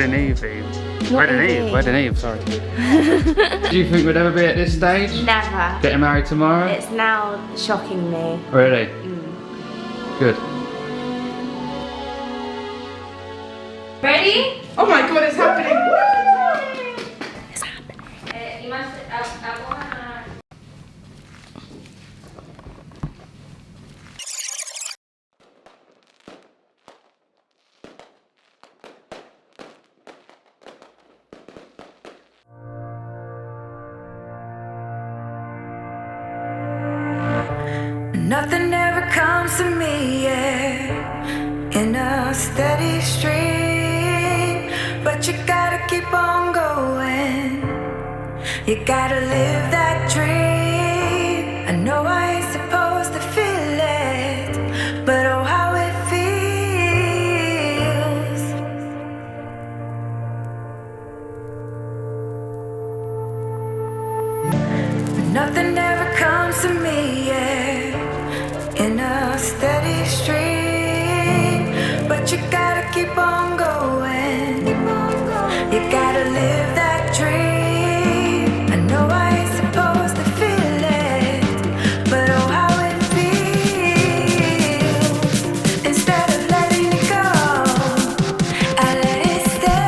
Wedding Eve. Wedding Eve, sorry. Do you think we'd ever be at this stage? Never. Getting married tomorrow? It's now shocking me. Really? Good. Ready? Oh my god, it's happening! It's happening. You must. Nothing ever comes to me, yeah, in a steady stream. But you gotta keep on going. You gotta live that dream. I know I ain't supposed to feel it, but oh how it feels. Nothing ever comes to me, yeah, in a steady stream. But you gotta keep on going. You gotta live that dream. I know I ain't supposed to feel it, but oh how it feels. Instead of letting it go, I let it stay.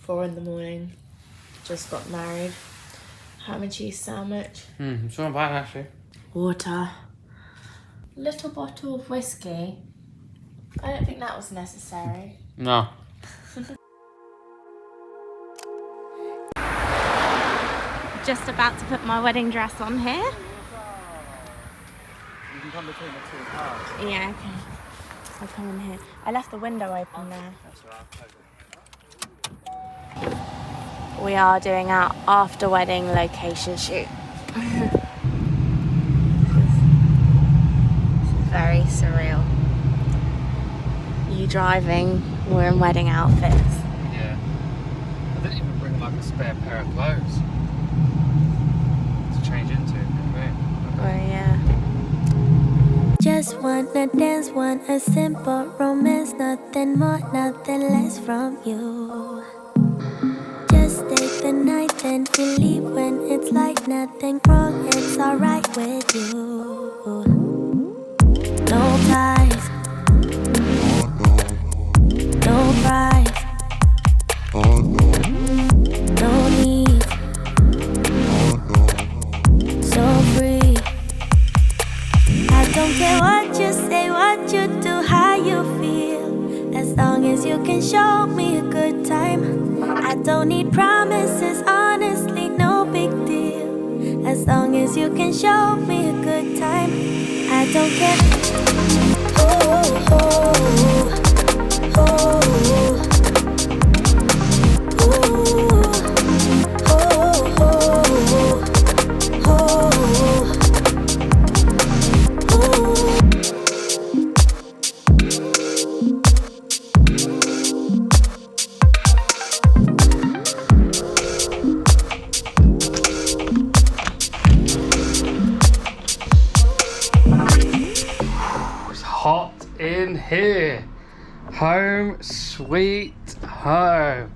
4 in the morning. Just got married. Ham and cheese sandwich. It's not bad actually. Water. Little bottle of whiskey. I don't think that was necessary. No. Just about to put my wedding dress on here. You can come between the two cars. Yeah, okay. I'll come in here. I left the window open there. That's alright. We are doing our after wedding location shoot. This is very surreal. You driving, we're in wedding outfits. Yeah. I didn't even bring like a spare pair of clothes to change into. Oh yeah. Just wanna dance, want a simple romance, nothing more, nothing less from you. Just stay the night, then we leave when it's like nothing wrong, it's alright with you. No ties, no price, no need, so free. I don't care what you say, what you do, how you feel. As long as you can show me a good time. I don't need promises, honestly, no big deal. As long as you can show me a good time. I don't care. Oh, oh, oh, oh, oh, oh, Hot in here. Home sweet home.